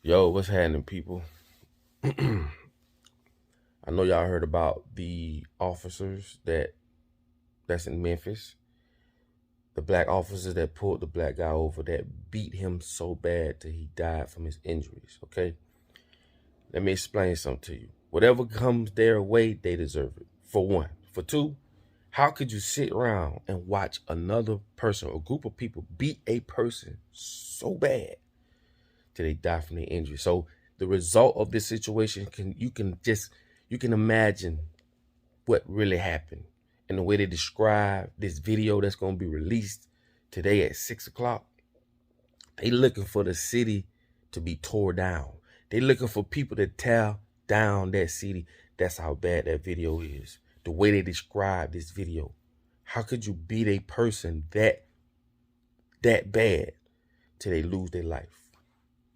Yo, what's happening, people? I know y'all heard about the officers that's in Memphis. The black officers that pulled the black guy over, that beat him so bad that he died from his injuries, okay? Let me explain something to you. Whatever comes their way, they deserve it, for one. For two, how could you sit around and watch another person or group of people beat a person so bad till they die from their injury? So the result of this situation, you can imagine what really happened. And the way they describe this video that's going to be released today at 6 o'clock, they looking for the city to be tore down. They looking for people to tear down that city. That's how bad that video is. The way they describe this video. How could you beat a person that bad till they lose their life?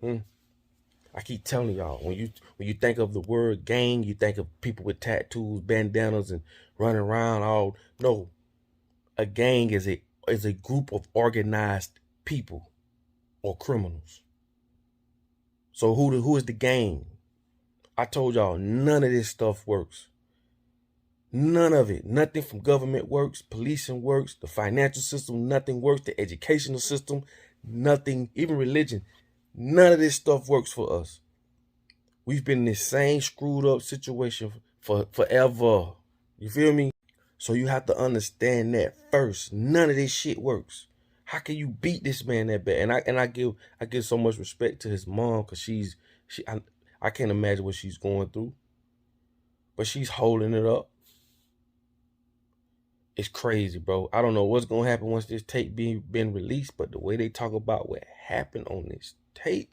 I keep telling y'all, when you think of the word gang, you think of people with tattoos, bandanas, and running around all. No, a gang is a group of organized people or criminals. So who is the gang? I told y'all, none of this stuff works. None of it. Nothing from government works, policing works, the financial system, nothing works, the educational system, nothing, even religion. None of this stuff works for us. We've been in this same screwed up situation for forever. You feel me? So you have to understand that first. None of this shit works. How can you beat this man that bad? And I give so much respect to his mom, because I can't imagine what she's going through. But she's holding it up. It's crazy, bro. I don't know what's gonna happen once this tape been released, but the way they talk about what happened on this tape,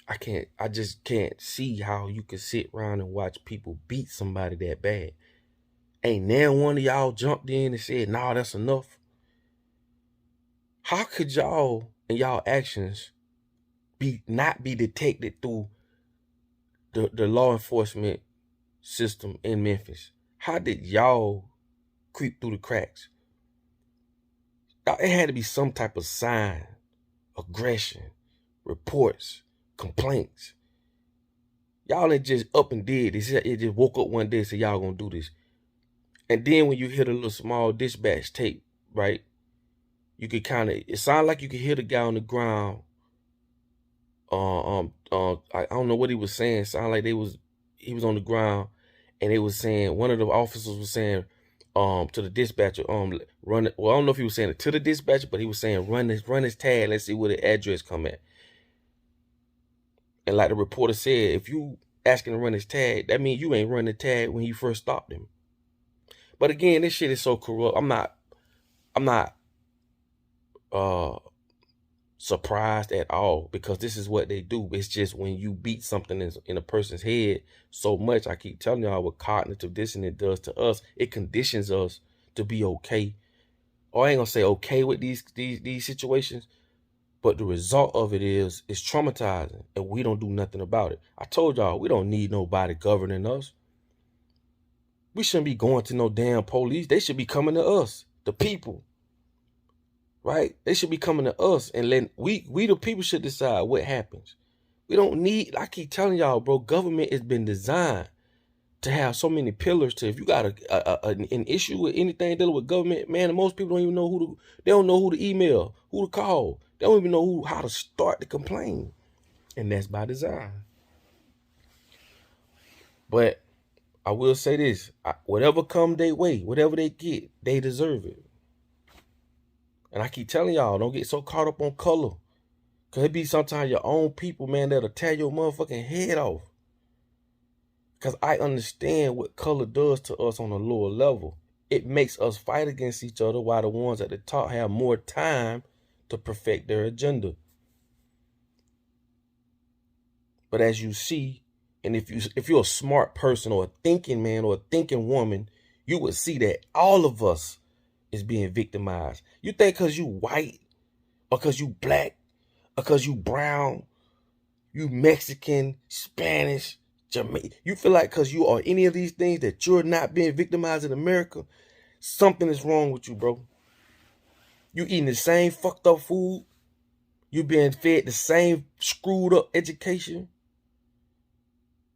I just can't see how you could sit around and watch people beat somebody that bad. Ain't now one of y'all jumped in and said, nah, that's enough. How could y'all and y'all actions not be detected through the law enforcement system in Memphis? How did y'all creep through the cracks? It had to be some type of sign, aggression, reports, complaints. Y'all ain't just up and did this. It just woke up one day and said, y'all gonna do this. And then when you hear the little small dispatch tape, right, you could it sounded like you could hear the guy on the ground. I don't know what he was saying. It sounded like he was on the ground, and they was saying, one of the officers was saying, to the dispatcher, run it. Well, I don't know if he was saying it to the dispatcher, but he was saying, run his tag. Let's see where the address come at. And like the reporter said, if you asking to run his tag, that means you ain't run the tag when you first stopped him. But again, this shit is so corrupt. I'm not surprised at all, because this is what they do. It's just when you beat something in a person's head so much, I keep telling y'all what cognitive dissonance does to us. It conditions us to be okay, or I ain't gonna say okay with these situations, but the result of it is it's traumatizing, and we don't do nothing about it. I told y'all, we don't need nobody governing us. We shouldn't be going to no damn police. They should be coming to us, the people. Right? They should be coming to us, and letting we the people should decide what happens. We don't need, I keep telling y'all, bro, government has been designed to have so many pillars to, if you got an issue with anything dealing with government, man, most people don't even know they don't know who to email, who to call. They don't even know how to start to complain. And that's by design. But I will say this, whatever come their way, whatever they get, they deserve it. And I keep telling y'all, don't get so caught up on color. Because it be sometimes your own people, man, that'll tear your motherfucking head off. Because I understand what color does to us on a lower level. It makes us fight against each other, while the ones at the top have more time to perfect their agenda. But as you see, and if you're a smart person or a thinking man or a thinking woman, you would see that all of us is being victimized. You think because you white, or because you black, or because you brown, you Mexican, Spanish, Jamaican, you feel like because you are any of these things that you're not being victimized in America? Something is wrong with you, bro. You eating the same fucked up food. You being fed the same screwed up education.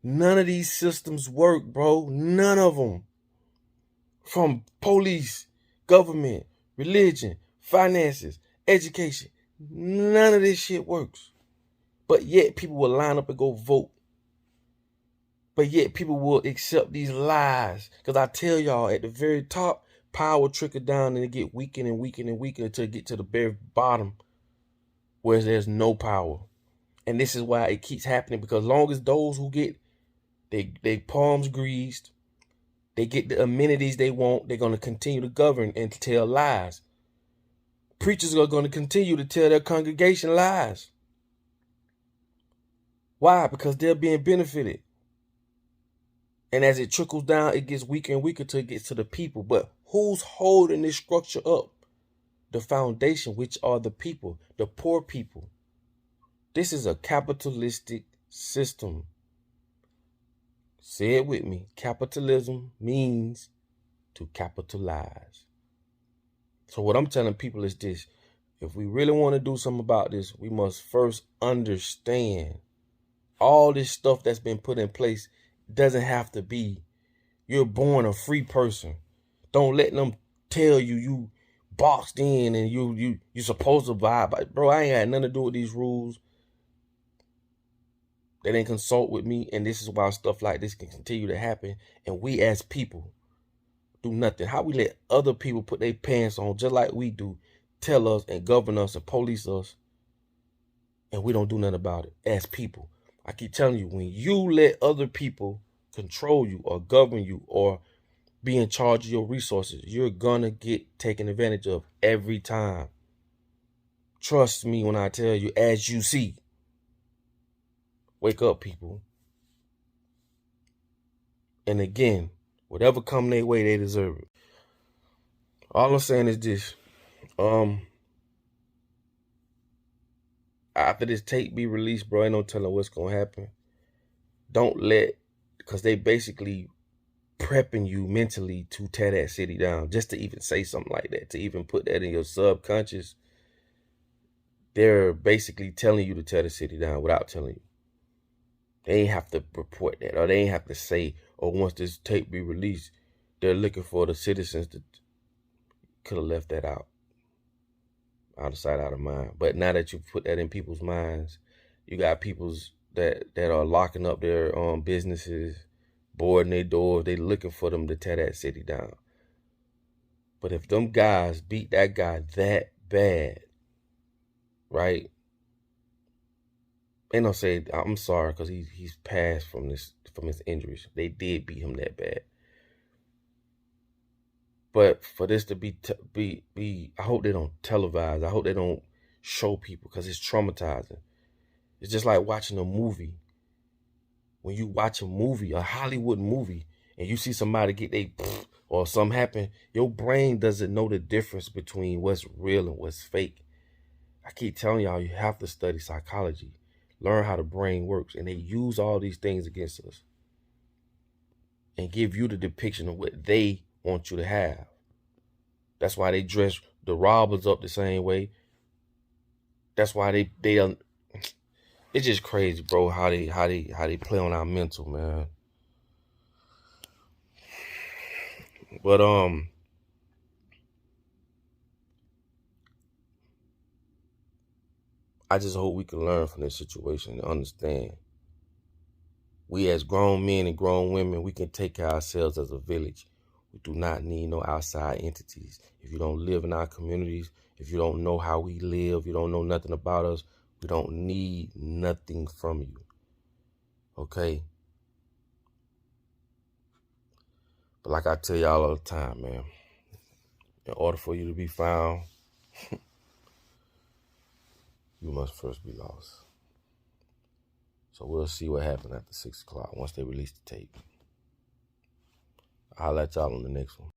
None of these systems work, bro. None of them. From police, government, religion, finances, education. None of this shit works. But yet people will line up and go vote. But yet people will accept these lies. Because I tell y'all, at the very top, power trickle down and it get weaker and weaker and weaker until it get to the very bottom where there's no power. And this is why it keeps happening, because long as those who get they palms greased, they get the amenities they want, they're going to continue to govern and tell lies. Preachers are going to continue to tell their congregation lies. Why? Because they're being benefited. And as it trickles down, it gets weaker and weaker till it gets to the people. But who's holding this structure up? The foundation, which are the people, the poor people. This is a capitalistic system. Say it with me. Capitalism means to capitalize. So what I'm telling people is this. If we really want to do something about this, we must first understand all this stuff that's been put in place doesn't have to be. You're born a free person. Don't let them tell you boxed in and you're supposed to vibe. But bro, I ain't had nothing to do with these rules. They didn't consult with me, and this is why stuff like this can continue to happen. And we as people do nothing. How we let other people put their pants on just like we do, tell us and govern us and police us, and we don't do nothing about it as people. I keep telling you, when you let other people control you or govern you or be in charge of your resources, you're gonna get taken advantage of every time. Trust me when I tell you, as you see. Wake up, people. And again, whatever come their way, they deserve it. All I'm saying is this. After this tape be released, bro, ain't no telling what's gonna happen. Don't let, because they basically prepping you mentally to tear that city down, just to even say something like that, to even put that in your subconscious. They're basically telling you to tear the city down without telling you. They ain't have to report that, or they ain't have to say, or once this tape be released, they're looking for the citizens to could have left that out of sight, out of mind. But now that you put that in people's minds, you got people's that are locking up their businesses, boarding their doors. They looking for them to tear that city down. But if them guys beat that guy that bad, right? Ain't no say I'm sorry because he's passed from his injuries. They did beat him that bad. But for this to be, I hope they don't televise. I hope they don't show people because it's traumatizing. It's just like watching a movie. When you watch a movie, a Hollywood movie, and you see somebody get or something happen, your brain doesn't know the difference between what's real and what's fake. I keep telling y'all, you have to study psychology, learn how the brain works, and they use all these things against us and give you the depiction of what they want you to have. That's why they dress the robbers up the same way. That's why they it's just crazy, bro, how they play on our mental, man. But I just hope we can learn from this situation and understand. We as grown men and grown women, we can take care of ourselves as a village. We do not need no outside entities. If you don't live in our communities, if you don't know how we live, you don't know nothing about us, we don't need nothing from you. Okay? But like I tell y'all all the time, man, in order for you to be found, you must first be lost. So we'll see what happens after 6 o'clock once they release the tape. I'll let y'all on the next one.